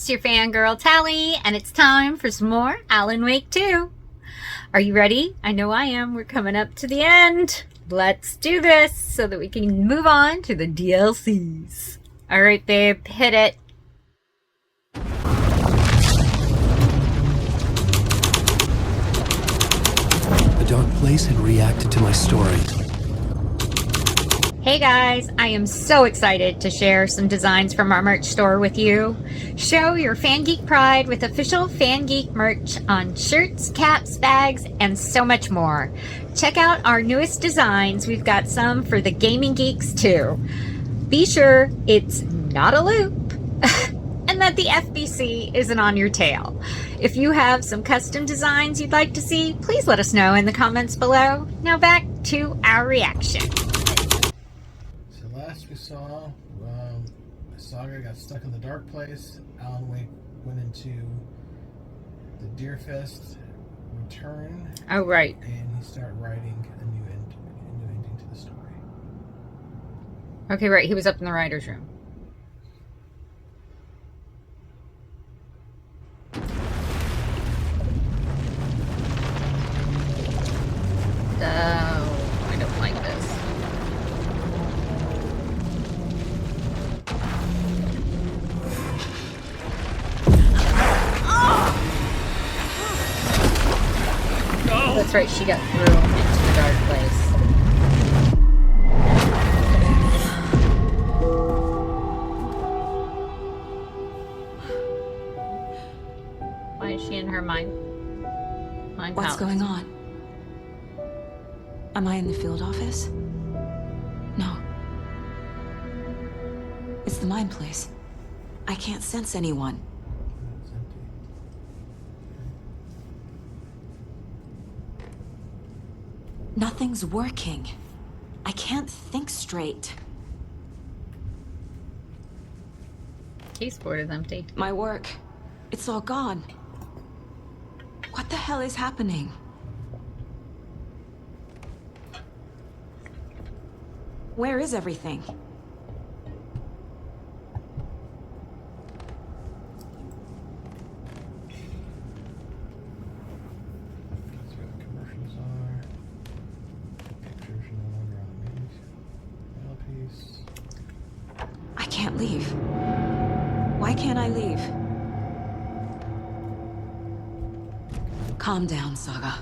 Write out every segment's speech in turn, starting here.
it's your fangirl Tally, and it's time for some more Alan Wake 2. Are you ready? I know I am. We're coming up to the end. Let's do this so that we can move on to the DLCs. All right, babe, hit it. The dark place had reacted to my story. Hey guys, I am so excited to share some designs from our merch store with you. Show your FanGeek pride with official FanGeek merch on shirts, caps, bags, and so much more. Check out our newest designs. We've got some for the gaming geeks too. Be sure it's not a loop and that the FBC isn't on your tail. If you have some custom designs you'd like to see, please let us know in the comments below. Now back to our reaction. Last we saw, Saga got stuck in the dark place. Alan Wake went into the Deerfest return. Oh, right. And he started writing a new ending to the story. Okay, right. He was up in the writer's room. Oh, I don't like this. That's right, she got thrown into the dark place. Why is she in her mind What's palace? going on? Am I in the field office? No. It's the mine place. I can't sense anyone. It's empty. Nothing's working. I can't think straight. Keyboard is empty. My work, it's all gone. What the hell is happening? Where is everything? That's where the commercials are. The pictures are no longer on the piece. I can't leave. Why can't I leave? Calm down, Saga.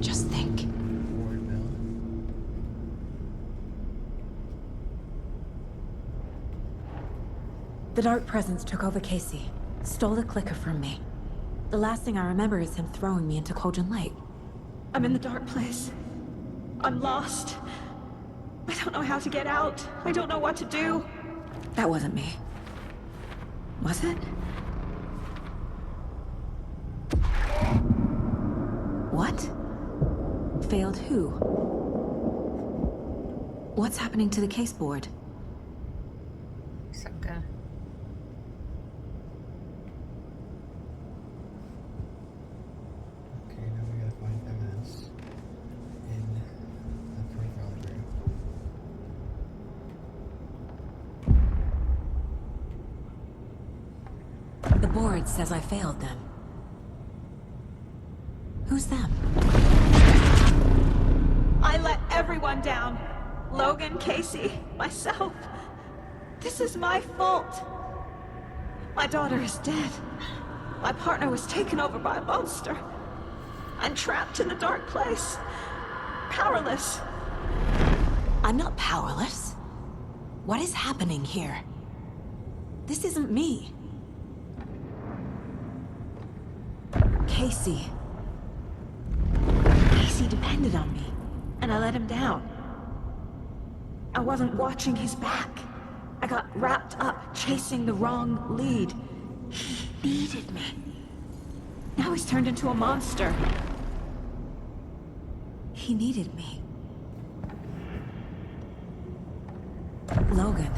Just think. Voidmail. The Dark Presence took over Casey, stole the clicker from me. The last thing I remember is him throwing me into Cauldron Lake. I'm in the dark place. I'm lost. I don't know how to get out. I don't know what to do. That wasn't me. Was it? What? Failed who? What's happening to the case board? Saga. Okay, now we gotta find evidence in the profile group. The board says I failed them. Who's them? I let everyone down. Logan, Casey, myself. This is my fault. My daughter is dead. My partner was taken over by a monster. I'm trapped in the dark place. Powerless. I'm not powerless. What is happening here? This isn't me. Casey. Casey depended on me, and I let him down. I wasn't watching his back. I got wrapped up chasing the wrong lead. He needed me. Now he's turned into a monster. He needed me. Logan.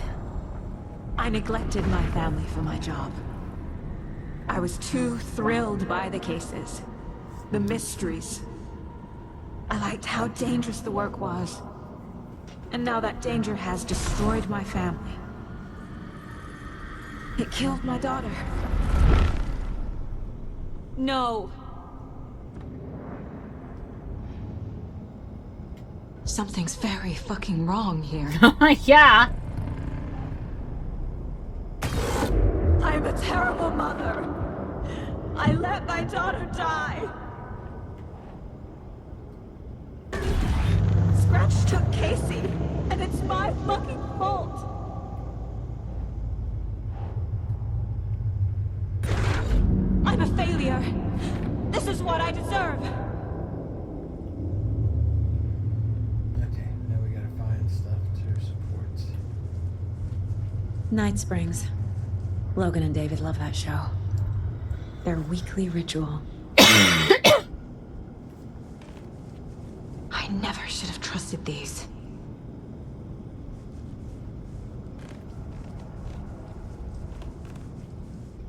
I neglected my family for my job. I was too thrilled by the cases, the mysteries. I liked how dangerous the work was. And now that danger has destroyed my family. It killed my daughter. No. Something's very fucking wrong here. Yeah. I'm a terrible mother. I let my daughter die. Scratch took Casey, and it's my fucking fault. I'm a failure. This is what I deserve. Okay, now we gotta find stuff to support. Night Springs. Logan and David love that show. Their weekly ritual. I never should have trusted these.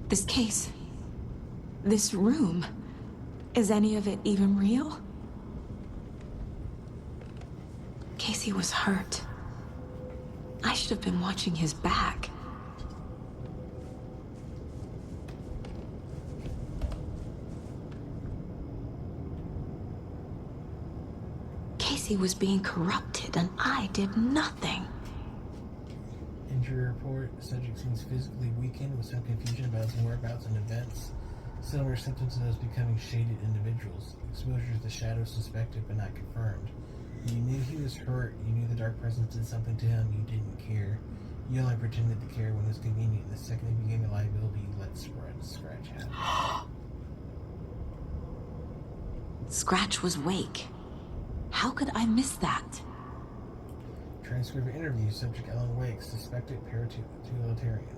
This case. This room. Is any of it even real? Casey was hurt. I should have been watching his back. Casey was being corrupted and I did nothing. Injury report. Subject seems physically weakened with some confusion about his whereabouts and events. Similar symptoms to those becoming shaded individuals. Exposure to the shadow suspected but not confirmed. You knew he was hurt. You knew the dark presence did something to him. You didn't care. You only pretended to care when it was convenient. The second it became a liability, you let Scratch have it. Scratch was Wake. How could I miss that? Transcript of interview. Subject Ellen Wake, suspected para-utilitarian.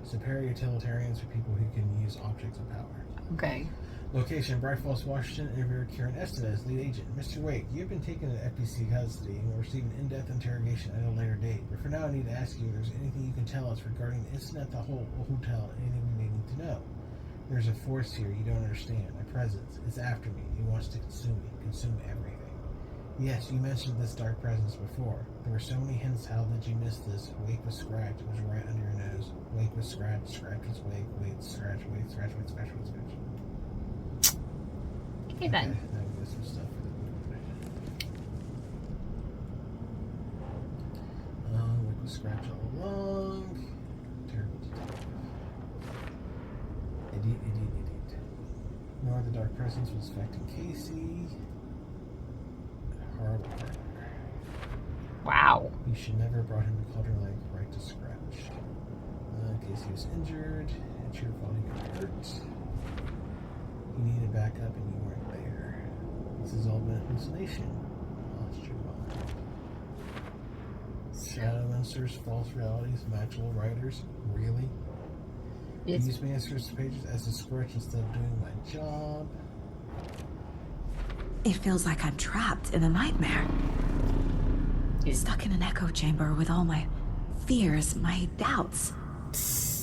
So para-utilitarians are people who can use objects of power. Okay. Location, Bright Falls, Washington. Interviewer Kieran Estevez, lead agent. Mr. Wake, you've been taken to FBC custody and will receive an in-depth interrogation at a later date. But for now, I need to ask you if there's anything you can tell us regarding the incident at the hotel, anything we may need to know. There's a force here you don't understand, a presence. It's after me. It wants to consume everything. Yes, you mentioned this dark presence before. There were so many hints. How did you miss this? Wake was Scratch. It was right under your nose. Wake was Scratch. Scratch was Wake. Wake, Scratch, Wake, Scratch, Wake, Scratch, Wake, Scratch. Okay, then. Now we get some stuff for the Wake was Scratch all along. Terrible detective. Idiot. Nor the dark presence was affecting Casey. Horrible partner. Wow. You should never have brought him to Caldera Lake right to Scratch. Casey was injured. It's your fault he got hurt. You needed backup and you weren't there. This has all been a hallucination. Lost your mind. Shadow monsters, false realities, magical writers. Really? It's Use me as first pages as a Scratch instead of doing my job. It feels like I'm trapped in a nightmare. Stuck in an echo chamber with all my fears, my doubts,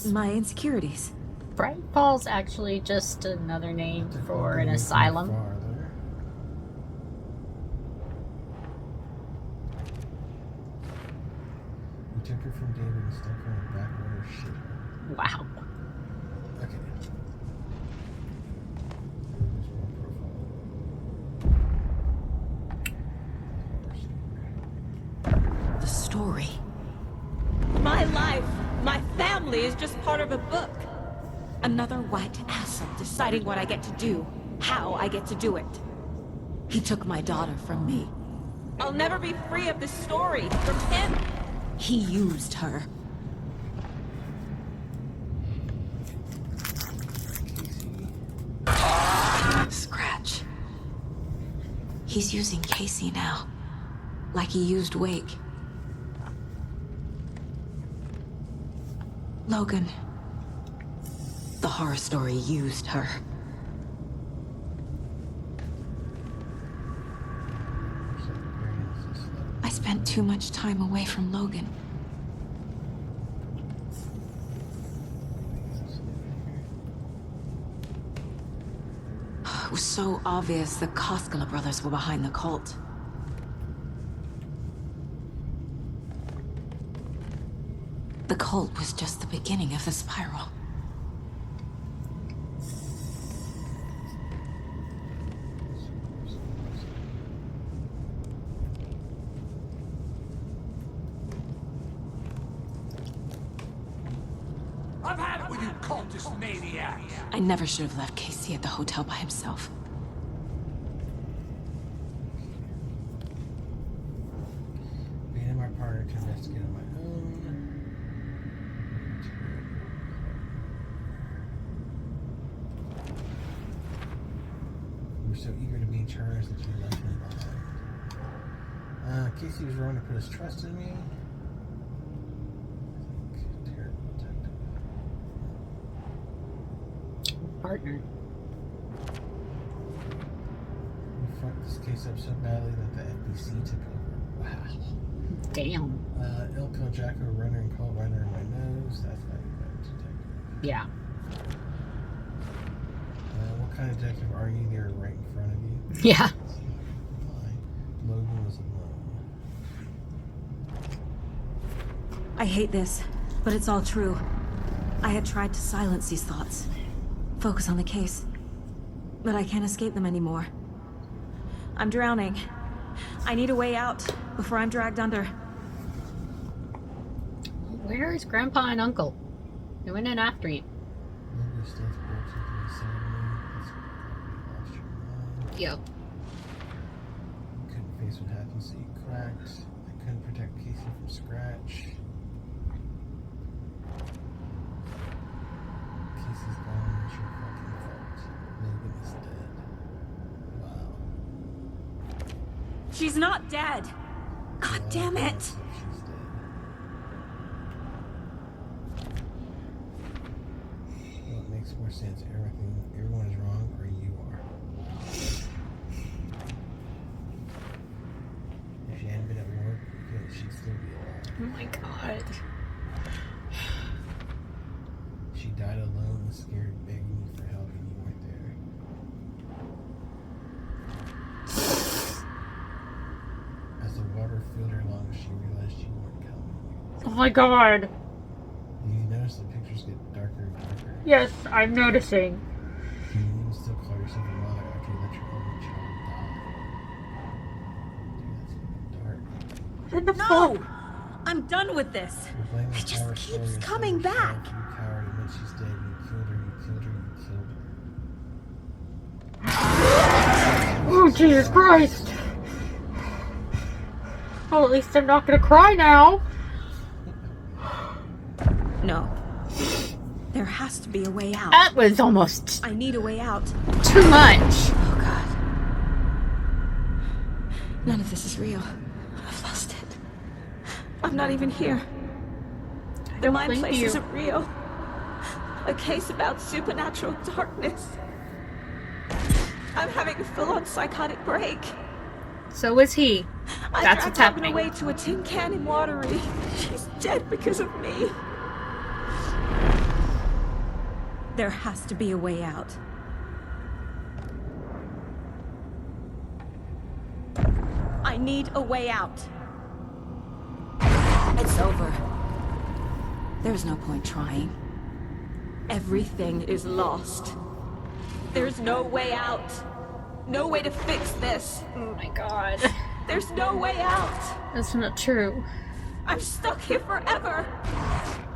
my insecurities. Bright Falls actually just another name for an asylum. Farther. You took her from David and stuck her in a backwater shit. Wow. Okay. There's more profile. The story. My life, my family is just part of a book. Another white asshole deciding what I get to do, how I get to do it. He took my daughter from me. I'll never be free of this story from him. He used her. Scratch. He's using Casey now. Like he used Wake. Logan. The horror story used her. I spent too much time away from Logan. It was so obvious the Koskela brothers were behind the cult. The cult was just the beginning of the spiral. I've had it with you cultist maniacs! I never should have left Casey at the hotel by himself. Being my partner to investigate on my own. You were so eager to be in charge that you left me behind. Casey was wrong to put his trust in me. Terrible detective. Partner. We fucked this case up so badly that the FBC took over. Wow. Damn. Ilko Jacko runner and call runner in my nose. That's not even bad detective. Yeah. What kind of detective are you? They're right in front of you. Yeah. Logan was alone. I hate this, but it's all true. I had tried to silence these thoughts. Focus on the case. But I can't escape them anymore. I'm drowning. I need a way out before I'm dragged under. Where is Grandpa and Uncle? They went in after you. Maybe stuff broke into the side of me. That's probably lost your mind. Yep. You couldn't face what happened, so you cracked. I couldn't protect Casey from scratch. Casey's gone, it's your fucking fault. Logan is dead. Wow. She's not dead! God damn it! So she's dead. Well, it makes more sense. Everyone is wrong, or you are. If she hadn't been at work, she'd still be alive. Oh my god. She died alone and scared, begging you for help, and you weren't there. As the water filled her lungs, she realized you weren't coming. Oh my god. You notice the pictures get darker and darker. Yes, I'm noticing. You even still call yourself a mother after you let your only child die. Dude, that's fucking dark. No! I'm done with this! You're blaming It the just power keeps story coming yourself, back. You coward, and when she's dead, you killed her, you killed her, you killed her. Oh, Jesus Christ. Well, at least I'm not gonna cry now. No. There has to be a way out. That was almost I need a way out. too much. Oh god. None of this is real. I've lost it. I'm not even here. The mind Thank place you. isn't real. A case about supernatural darkness. I'm having a full-on psychotic break. So is he. I That's dragged what's Logan happening. away to a tin can in Watery. She's dead because of me. There has to be a way out. I need a way out. It's over. There's no point trying. Everything is lost. There's no way out. No way to fix this. Oh my god. There's no way out. That's not true. I'm stuck here forever.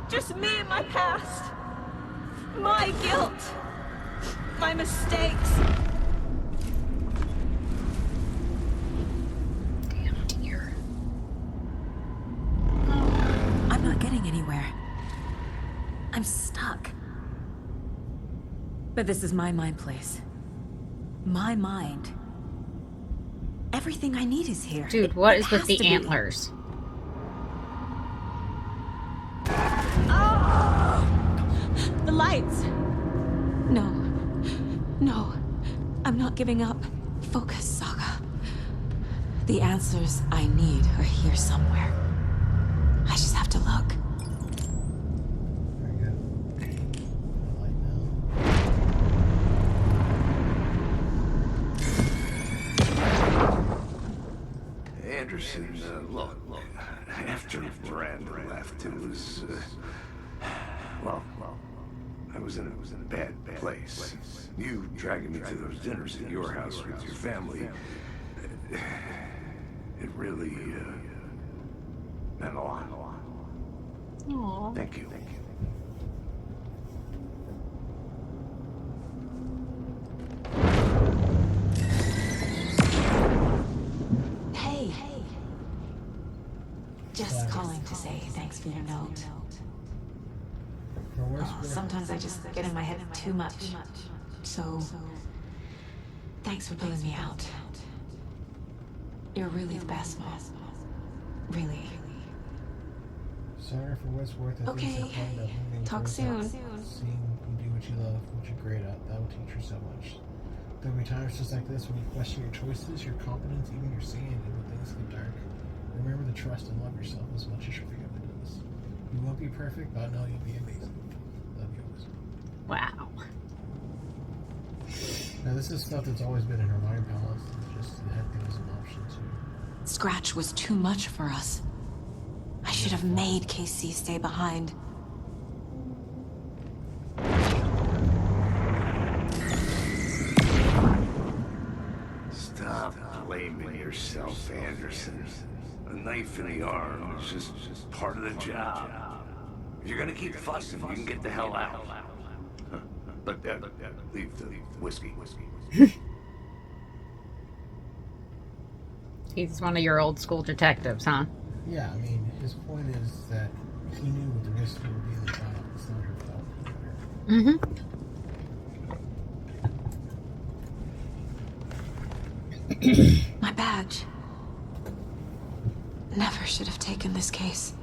Just me and my past. My guilt. My mistakes. Damn dear. I'm not getting anywhere. I'm stuck. But this is my mind place. My mind. Everything I need is here. Dude, what It is with has the to be. antlers? The lights. No. No. I'm not giving up. Focus, Saga. The answers I need are here somewhere. I just have to look. Very good. I like now. Anderson, look, after Miranda left, it was, well, I was in a bad place. You dragging me to those dinners at your house with your family, it really, meant a lot. Aww. Thank you. Hey. Just calling to say thanks for your note. For worse, Oh, sometimes I just get in my head too much. So, thanks for pulling me out. You're really the best, Mom. Really. sorry for what's worth. I Okay. think it's important that moving Talk towards soon. that, seeing you do what you love, what you're great at, that will teach you so much. There'll be times just like this when you question your choices, your competence, even your sanity when things get dark. Remember to trust and love yourself as much as your family does. You won't be perfect, but I know you'll be amazing. Love you always. Wow. Now this is stuff that's always been in her mind palace. It's just it had to as an option too. Scratch was too much for us. I should have made KC stay behind. Stop blaming yourself, Anderson. A knife in the arm is just part of the job. If you're gonna keep fussing, you can get the hell out. But leave the whiskey. He's one of your old school detectives, huh? Yeah, I mean, his point is that he knew what the risk would be in the job. It's not her fault. Mm-hmm. My badge. Never should have taken this case.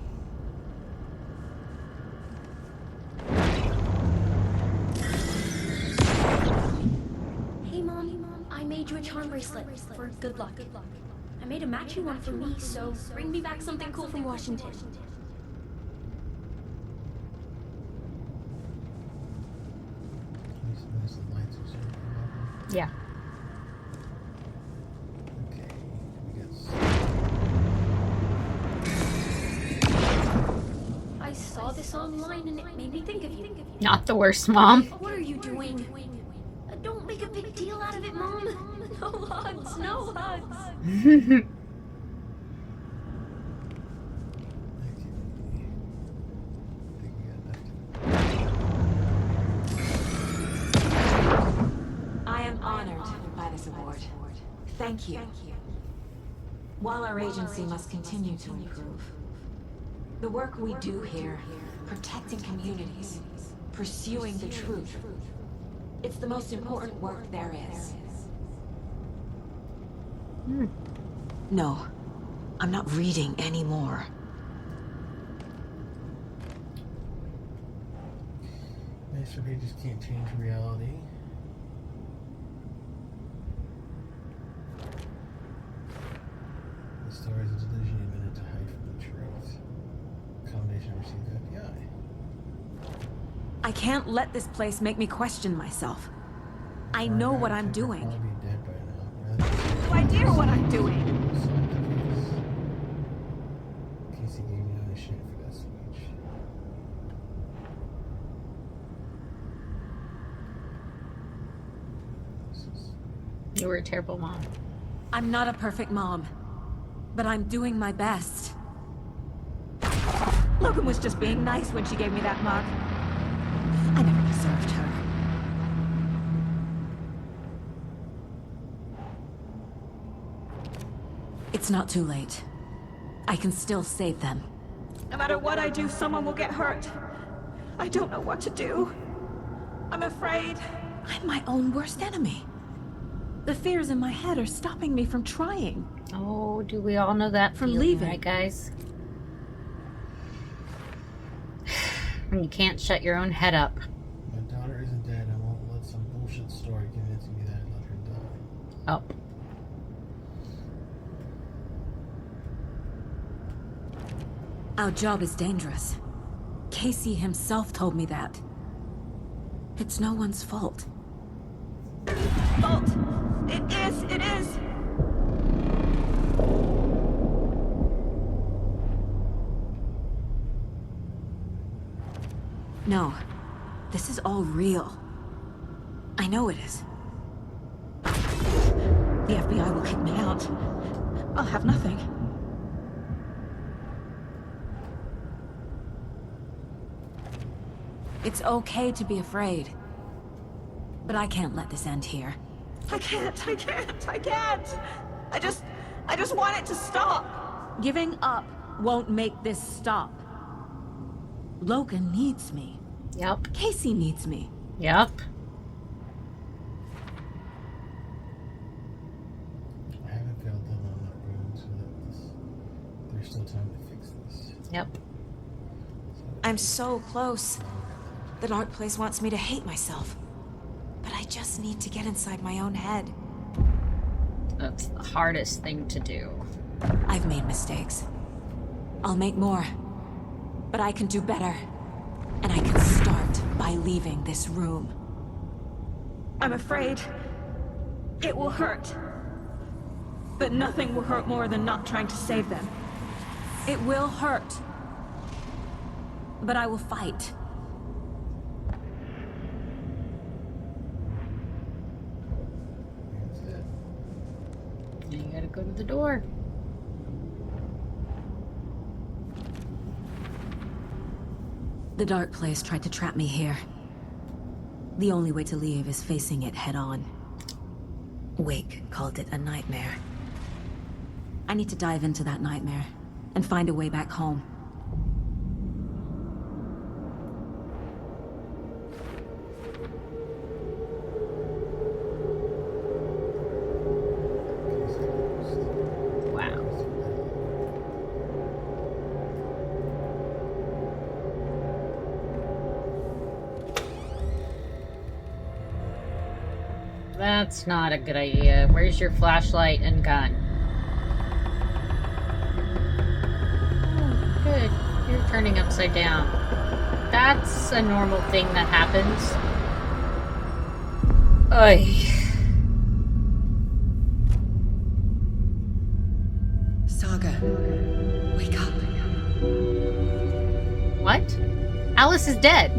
Hey Mom, I made you a charm bracelet for good luck. I made a matching one for me, so bring me back something cool from Washington. Yeah. Okay, we got I saw this online and it made me think of you. Not the worst, Mom. What are you doing? Don't make a big deal out of it, Mom. No hugs, no hugs. I am honored by this award. Thank you. While our agency must continue to improve, the work we do here, protecting communities, pursuing the truth, it's the most important work there is. No, I'm not reading anymore. Master pages can't change reality. The story is a delusion invented to hide from the truth. Accommodation received FBI. I can't let this place make me question myself. I know what I'm doing. Probably dead by now. No idea what I'm doing. Casey gave me no shit for that speech. You were a terrible mom. I'm not a perfect mom, but I'm doing my best. Logan was just being nice when she gave me that mug. I never deserved her. It's not too late. I can still save them. No matter what I do, someone will get hurt. I don't know what to do. I'm afraid. I'm my own worst enemy. The fears in my head are stopping me from trying. Oh, do we all know that From feeling, leaving. right, guys? When you can't shut your own head up. My daughter isn't dead. I won't let some bullshit story convince me that I let her die. Up. Our job is dangerous. Casey himself told me that. It's no one's fault. Fault. It is. No. This is all real. I know it is. The FBI will kick me out. I'll have nothing. It's okay to be afraid. But I can't let this end here. I can't. I just want it to stop. Giving up won't make this stop. Logan needs me. Yep. Casey needs me. Yep. I haven't failed them on that road, so that there's still time to fix this. Yep. I'm so close. The dark place wants me to hate myself. But I just need to get inside my own head. That's the hardest thing to do. I've made mistakes. I'll make more. But I can do better. And I can start by leaving this room. I'm afraid it will hurt. But nothing will hurt more than not trying to save them. It will hurt. But I will fight. That's it. You gotta go to the door. The dark place tried to trap me here. The only way to leave is facing it head on. Wake called it a nightmare. I need to dive into that nightmare and find a way back home. Wow. That's not a good idea. Where's your flashlight and gun? Oh, good. You're turning upside down. That's a normal thing that happens. Oy. Saga, wake up. What? Alice is dead.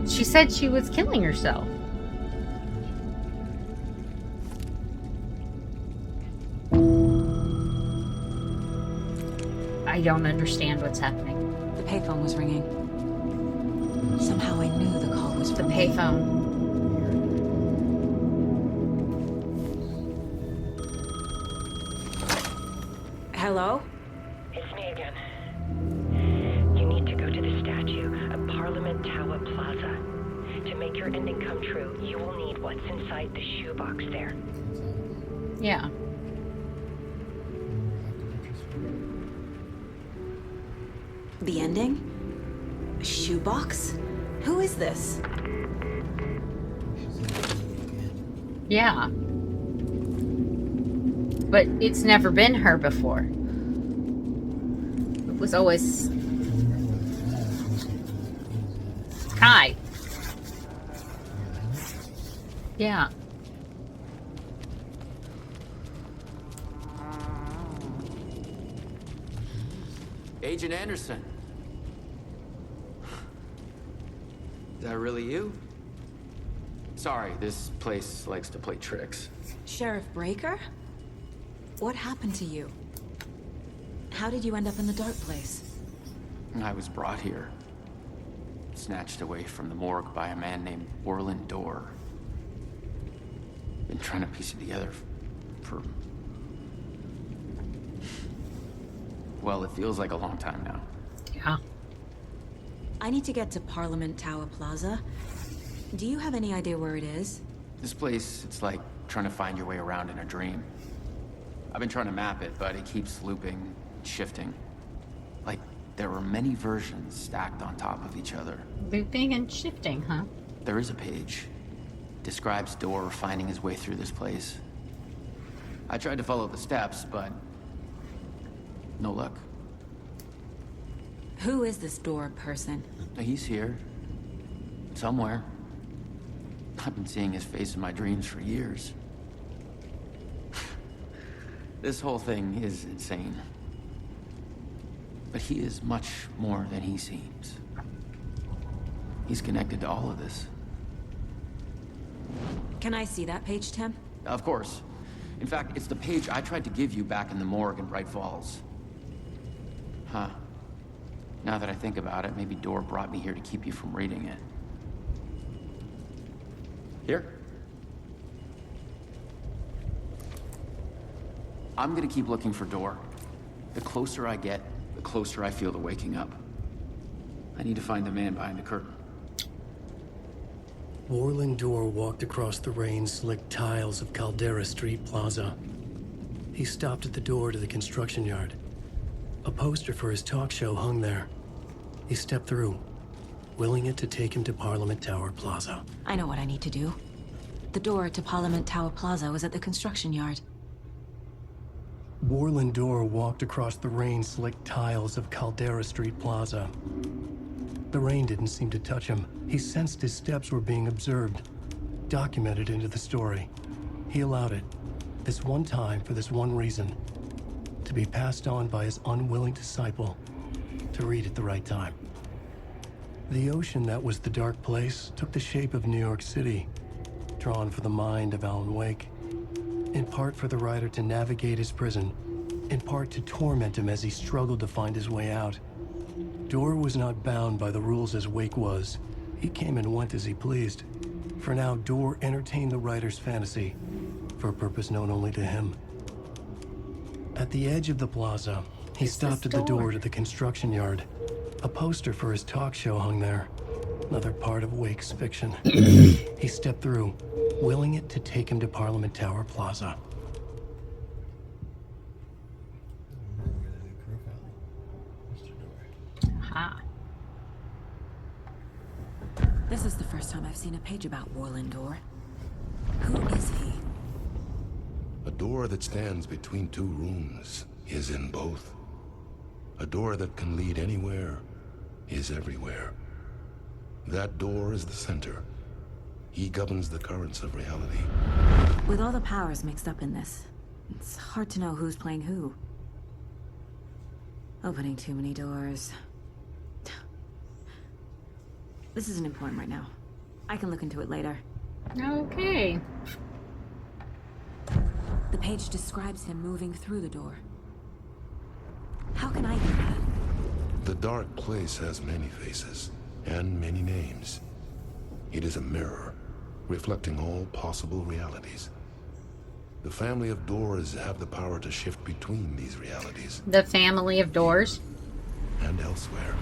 She said she was killing herself. I don't understand what's happening. The payphone was ringing. Somehow I knew the call was The from me. payphone. Hello? It's me again. You need to go to the statue at Parliament Tower Plaza. To make your ending come true, you will need what's inside the shoebox there. Yeah. The ending? A shoebox? Who is this? Yeah. But it's never been her before. It was always Kai. Yeah. Agent Anderson. Is that really you? Sorry, this place likes to play tricks. Sheriff Breaker? What happened to you? How did you end up in the dark place? I was brought here. Snatched away from the morgue by a man named Orland Dorr. Been trying to piece it together for... Well, it feels like a long time now. Yeah. I need to get to Parliament Tower Plaza. Do you have any idea where it is? This place, it's like trying to find your way around in a dream. I've been trying to map it, but it keeps looping, shifting. Like there were many versions stacked on top of each other. Looping and shifting, huh? There is a page. Describes Dorr finding his way through this place. I tried to follow the steps, but no luck. Who is this Dorr person? He's here. Somewhere. I've been seeing his face in my dreams for years. This whole thing is insane. But he is much more than he seems. He's connected to all of this. Can I see that page, Tim? Of course. In fact, it's the page I tried to give you back in the morgue in Bright Falls. Huh. Now that I think about it, maybe Dor brought me here to keep you from reading it. Here. I'm gonna keep looking for Dor. The closer I get, the closer I feel to waking up. I need to find the man behind the curtain. Warland Dor walked across the rain-slicked tiles of Caldera Street Plaza. He stopped at the door to the construction yard. A poster for his talk show hung there. He stepped through, willing it to take him to Parliament Tower Plaza. I know what I need to do. The door to Parliament Tower Plaza was at the construction yard. Warland Dor walked across the rain-slicked tiles of Caldera Street Plaza. The rain didn't seem to touch him. He sensed his steps were being observed, documented into the story. He allowed it, this one time for this one reason, to be passed on by his unwilling disciple, to read at the right time. The ocean that was the dark place took the shape of New York City, drawn for the mind of Alan Wake, in part for the writer to navigate his prison, in part to torment him as he struggled to find his way out. Dor was not bound by the rules as Wake was. He came and went as he pleased. For now, Dor entertained the writer's fantasy, for a purpose known only to him. At the edge of the plaza, he stopped at the door to the construction yard. A poster for his talk show hung there, another part of Wake's fiction. He stepped through, willing it to take him to Parliament Tower Plaza. Aha. This is the first time I've seen a page about Warland Dor. Who is he? A door that stands between two rooms is in both. A door that can lead anywhere is everywhere. That door is the center. He governs the currents of reality. With all the powers mixed up in this, it's hard to know who's playing who. Opening too many doors. This isn't important right now. I can look into it later. Okay. The page describes him moving through the door. How can I do that? The dark place has many faces and many names. It is a mirror, reflecting all possible realities. The family of doors have the power to shift between these realities. The family of doors? And elsewhere.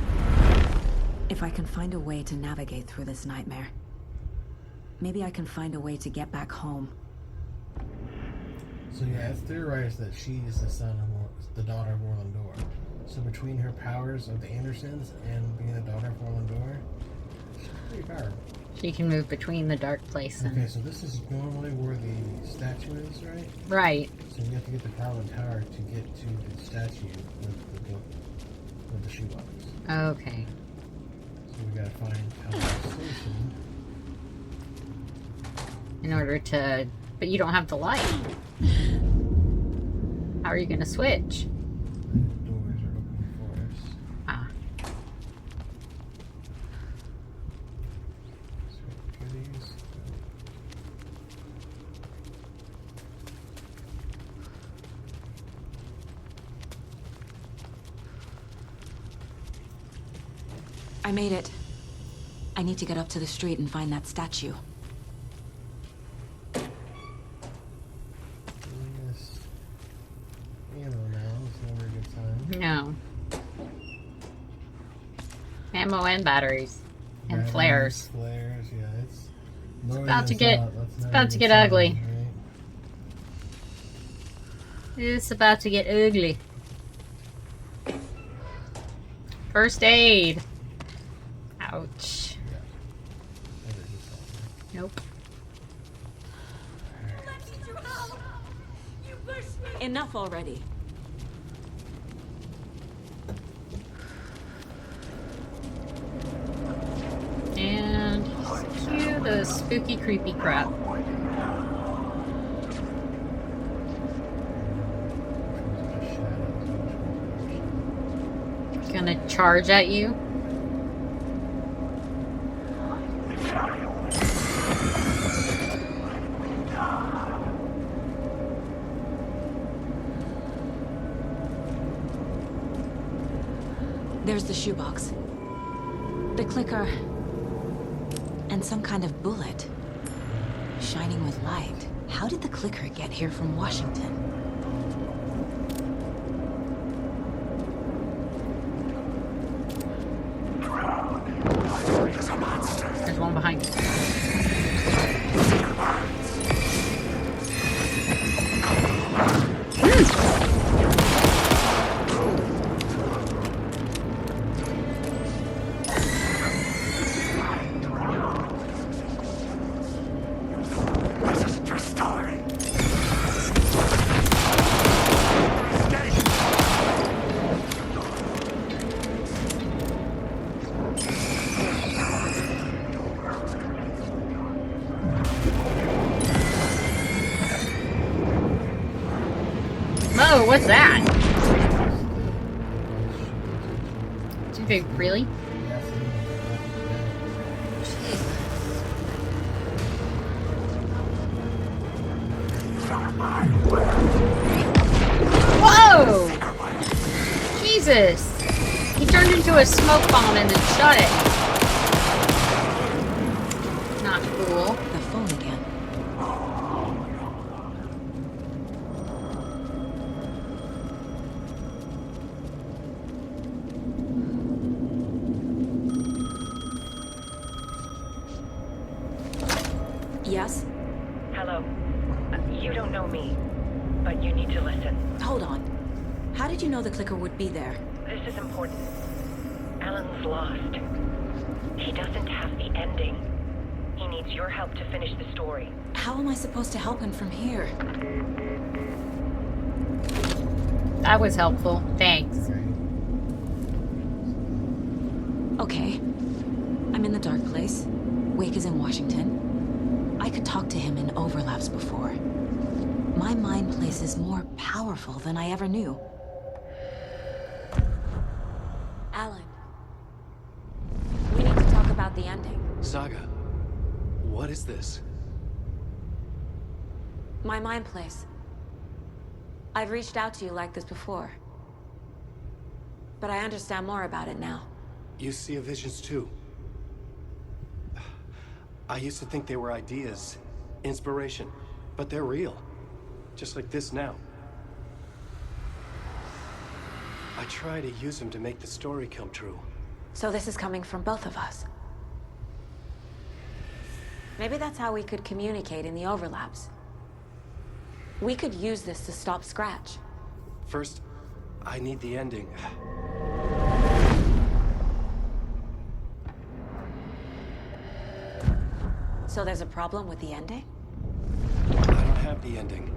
If I can find a way to navigate through this nightmare, maybe I can find a way to get back home. So yeah, it's theorized that she is the daughter of Warland Dor. So between her powers of the Andersons and being the daughter of Warland Dor, she's pretty powerful. She can move between the dark place. Okay, so this is normally where the statue is, right? Right. So we have to get to Parliament Tower to get to the statue with the book, with the shoebox. Okay. So we gotta find Parliament Station. In order to... But you don't have the light. How are you going to switch? The doors are open for us. Ah. So goodies. I made it. I need to get up to the street and find that statue. No. Ammo and batteries. And flares. Flares, yeah, it's about to get ugly. Right? It's about to get ugly. First aid. Ouch. Nope. Enough already. And cue the spooky, creepy crap. gonna charge at you. There's the shoebox. The clicker. And some kind of bullet. Shining with light. How did the clicker get here from Washington? There's one behind you. Whoa, what's that? Too big, really? Whoa! Jesus! He turned into a smoke bomb and then shot it. Not cool. The phone again. Yes? Hello. You don't know me, but you need to listen. Hold on. How did you know the clicker would be there? This is important. Alan's lost. He doesn't have the ending. He needs your help to finish the story. How am I supposed to help him from here? That was helpful. Thanks. Okay. I'm in the dark place. Wake is in Washington. I could talk to him in overlaps before. My mind place is more powerful than I ever knew. Alan. We need to talk about the ending. Saga, what is this? My mind place. I've reached out to you like this before. But I understand more about it now. You see visions too. I used to think they were ideas, inspiration, but they're real. Just like this now. I try to use them to make the story come true. So this is coming from both of us. Maybe that's how we could communicate in the overlaps. We could use this to stop Scratch. First, I need the ending. So there's a problem with the ending? I don't have the ending.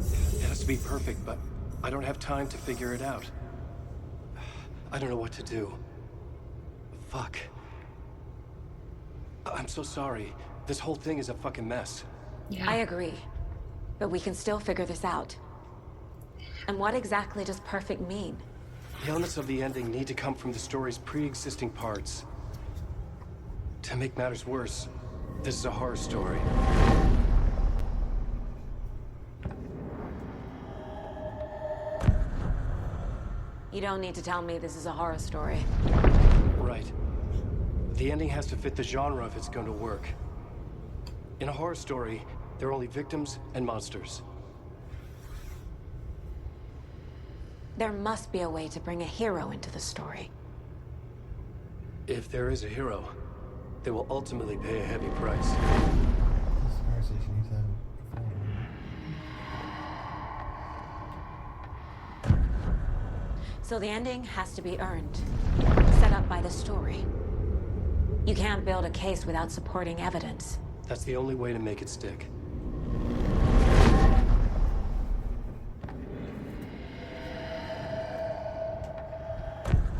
It has to be perfect, but I don't have time to figure it out. I don't know what to do. Fuck. I'm so sorry. This whole thing is a fucking mess. Yeah. I agree. But we can still figure this out. And what exactly does perfect mean? The elements of the ending need to come from the story's pre-existing parts. To make matters worse, this is a horror story. You don't need to tell me this is a horror story. Right. The ending has to fit the genre if it's going to work. In a horror story, there are only victims and monsters. There must be a way to bring a hero into the story. If there is a hero, they will ultimately pay a heavy price. So the ending has to be earned, set up by the story. You can't build a case without supporting evidence. That's the only way to make it stick.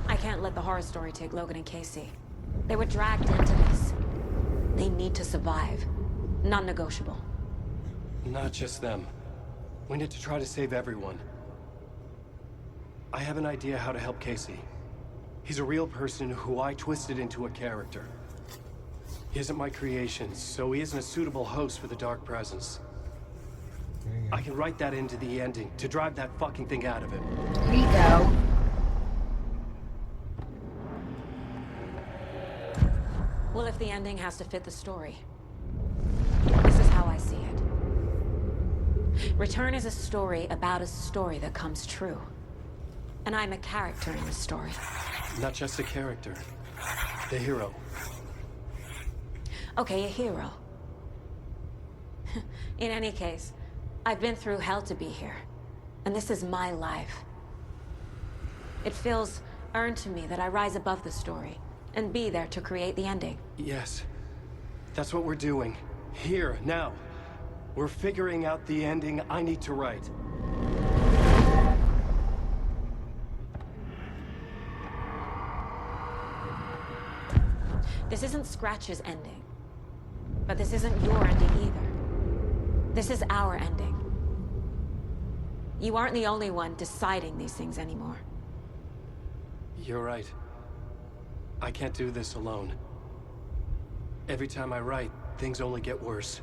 I can't let the horror story take Logan and Casey. They were dragged into this. They need to survive. Non-negotiable. Not just them. We need to try to save everyone. I have an idea how to help Casey. He's a real person who I twisted into a character. He isn't my creation, so he isn't a suitable host for the Dark Presence. I can write that into the ending to drive that fucking thing out of him. Here you go. Well, if the ending has to fit the story, this is how I see it. Return is a story about a story that comes true. And I'm a character in the story. Not just a character. The hero. Okay, a hero. In any case, I've been through hell to be here. And this is my life. It feels earned to me that I rise above the story and be there to create the ending. Yes. That's what we're doing. Here, now. We're figuring out the ending I need to write. This isn't Scratch's ending. But this isn't your ending either. This is our ending. You aren't the only one deciding these things anymore. You're right. I can't do this alone. Every time I write, things only get worse.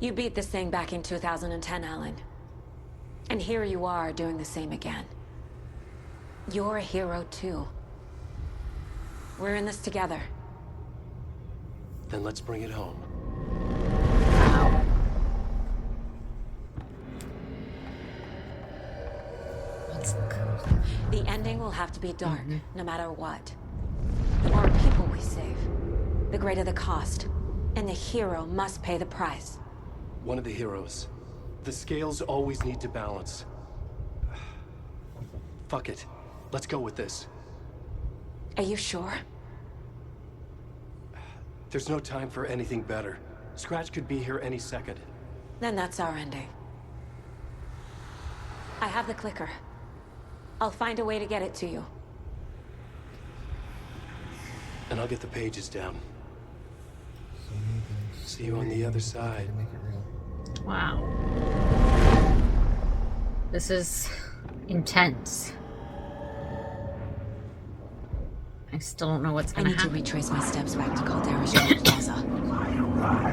You beat this thing back in 2010, Alan. And here you are doing the same again. You're a hero too. We're in this together. Then let's bring it home. Wow. The ending will have to be dark, no matter what. The more people we save, the greater the cost. And the hero must pay the price. One of the heroes. The scales always need to balance. Fuck it. Let's go with this. Are you sure? There's no time for anything better. Scratch could be here any second. Then that's our ending. I have the clicker. I'll find a way to get it to you. And I'll get the pages down. See you on the other side. Wow. This is intense. I still don't know what's gonna happen. I need to retrace my steps back to Caldera Plaza.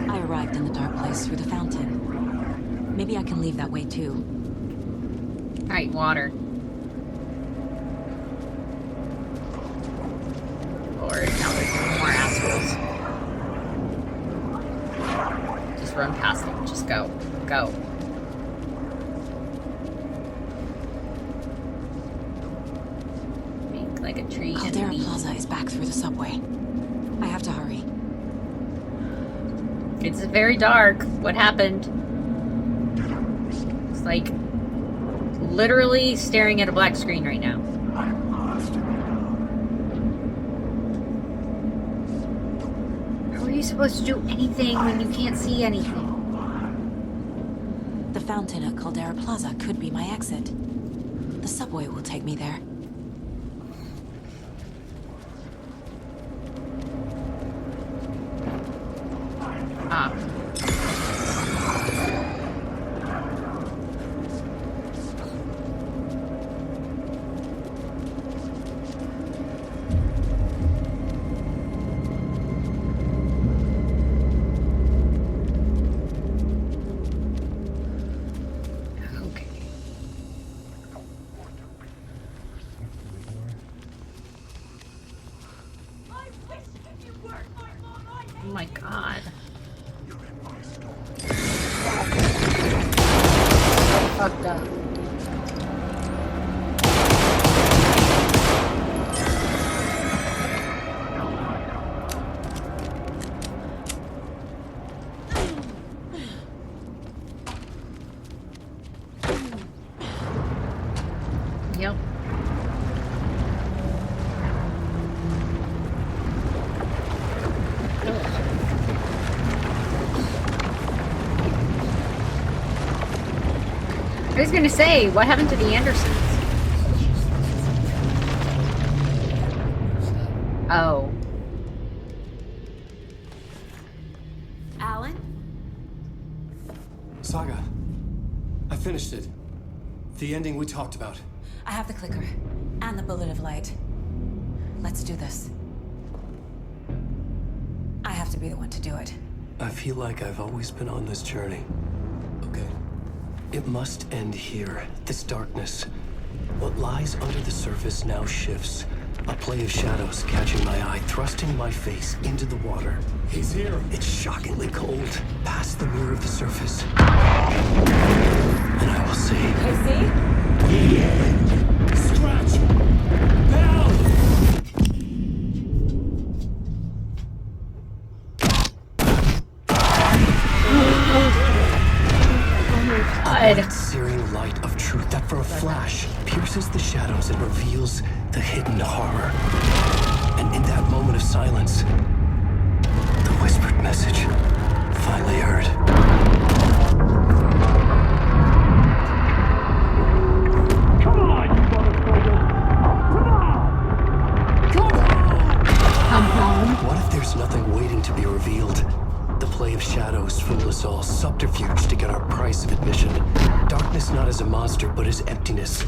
I arrived in the dark place through the fountain. Maybe I can leave that way too. Alright, water. Lord, now there's more assholes. Just run past them. Just go. Go. Make like a tree. Caldera Plaza is back through the subway. I have to hurry. It's very dark. What happened? It's like literally staring at a black screen right now. How are you supposed to do anything when you can't see anything? The fountain at Caldera Plaza could be my exit. The subway will take me there. Ah. Oh my god. Fucked up. Yep. I was gonna say, what happened to the Andersons? Oh. Alan? Saga. I finished it. The ending we talked about. I have the clicker. And the bullet of light. Let's do this. I have to be the one to do it. I feel like I've always been on this journey. Okay. It must end here. This darkness. What lies under the surface now shifts. A play of shadows catching my eye, thrusting my face into the water. He's here. It's shockingly cold, past the mirror of the surface. And I will see. Casey? Scratch! Bell! That searing light of truth that for a flash pierces the shadows and reveals the hidden horror. And in that moment of silence, the whispered message finally heard. Come on, you motherfucker! Come home. What if there's nothing waiting to be revealed? The play of shadows fool us all, subterfuge to get our price of admission. Darkness not as a monster, but as emptiness.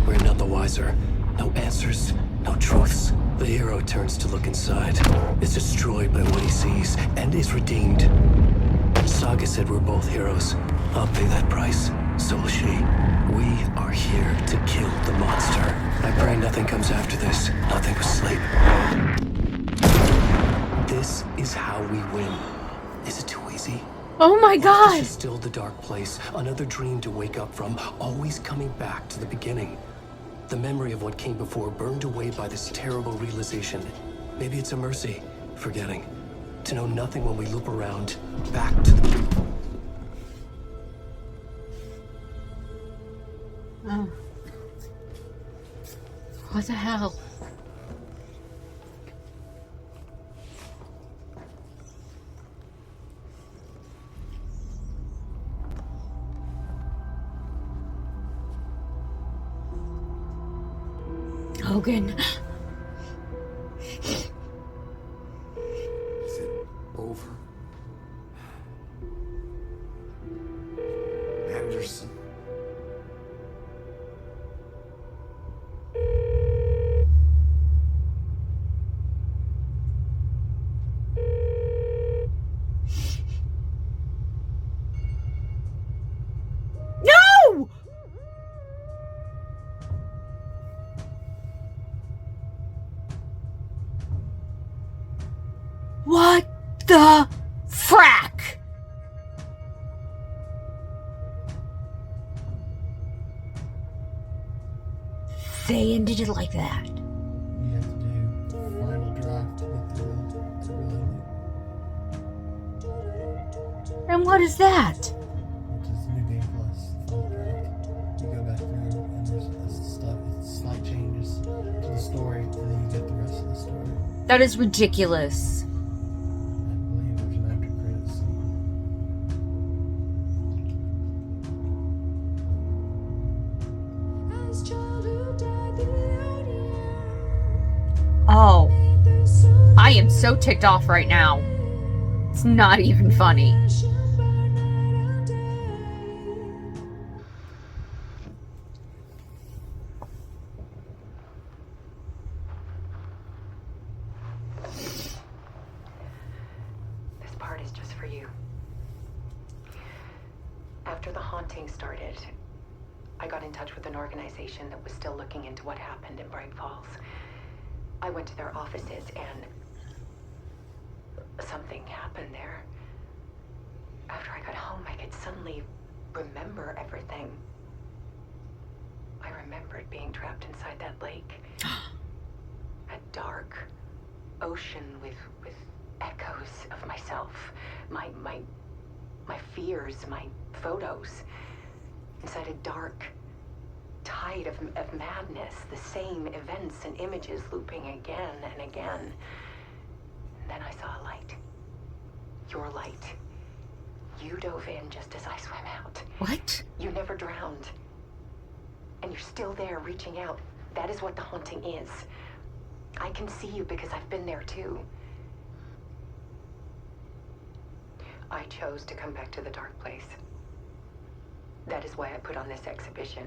We're none the wiser. No answers, no truths. The hero turns to look inside, is destroyed by what he sees, and is redeemed. Saga said we're both heroes. I'll pay that price. So will she. We are here to kill the monster. I pray nothing comes after this. Nothing but sleep. This is how we win. Is it too easy? Oh my God! This is still the dark place. Another dream to wake up from. Always coming back to the beginning. The memory of what came before burned away by this terrible realization. Maybe it's a mercy. Forgetting. To know nothing when we loop around. Back to the... Oh. What the hell? Logan. Is it over? Anderson. No! What the frack? They ended it like that. You have to do final draft to get to really, And what is that? which is New Game Plus. Final draft. You go back through and there's slight changes to the story, and then you get the rest of the story. That is ridiculous. I believe there's an after credits scene. Oh. I am so ticked off right now. It's not even funny. This part is just for you. After the haunting started, I got in touch with an organization that was still looking into what happened in Bright Falls. I went to their offices and something happened there. After I got home, I could suddenly remember everything. I remembered being trapped inside that lake. A dark ocean with echoes of myself, my fears, my photos. Inside a dark tide of madness, the same events and images looping again and again. And then I saw a light. Your light. You dove in just as I swam out. What? You never drowned. And you're still there reaching out. That is what the haunting is. I can see you because I've been there too. I chose to come back to the dark place. That is why I put on this exhibition.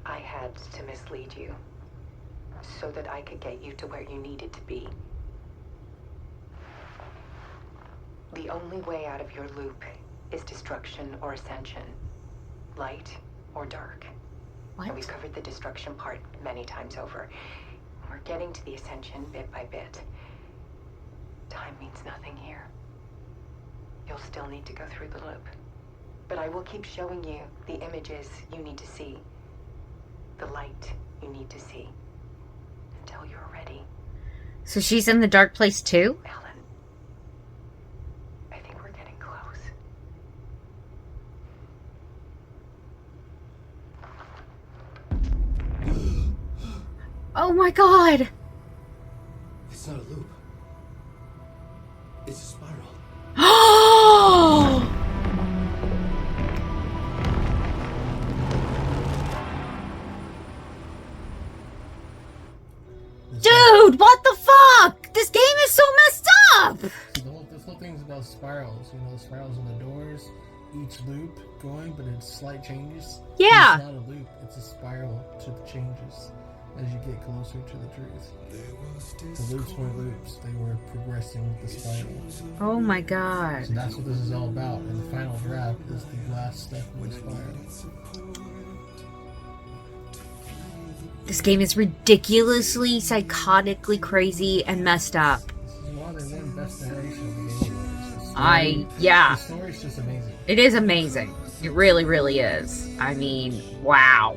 I had to mislead you. so that I could get you to where you needed to be. The only way out of your loop is destruction or ascension. Light or dark. What? And we've covered the destruction part many times over. We're getting to the ascension bit by bit. Time means nothing here. You'll still need to go through the loop. But I will keep showing you the images you need to see. The light you need to see. Until you're ready. So she's in the dark place too? Alan, I think we're getting close. Oh my god! It's not a loop. It's a spiral. Oh! Dude, what the fuck? This game is so messed up! This whole thing's about spirals. You know, the spirals on the doors, each loop going, but it's slight changes. Yeah. It's not a loop, it's a spiral to the changes as you get closer to the truth. The loops were loops. They were progressing with the spiral. Oh my god. So that's what this is all about. And the final draft is the last step in the spiral. This game is ridiculously, psychotically crazy and messed up. This is why they won Best Narration of the Game Awards. Yeah. The story's just amazing. It is amazing. It really, really is. I mean, wow.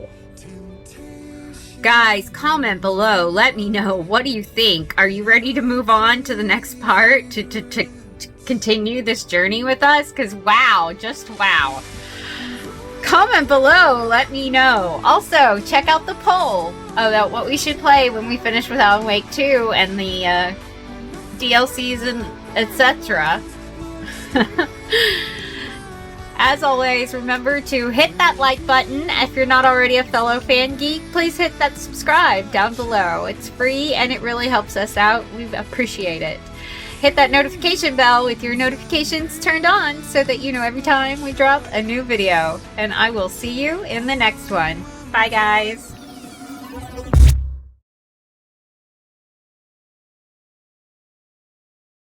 Guys, comment below. Let me know. What do you think? Are you ready to move on to the next part? To continue this journey with us? Because wow, just wow. Comment below. Let me know. Also, check out the poll about what we should play when we finish with Alan Wake 2 and the DLCs and etc. As always, remember to hit that like button. If you're not already a fellow fan geek, please hit that subscribe down below. It's free and it really helps us out. We appreciate it. Hit that notification bell with your notifications turned on so that you know every time we drop a new video. And I will see you in the next one. Bye, guys.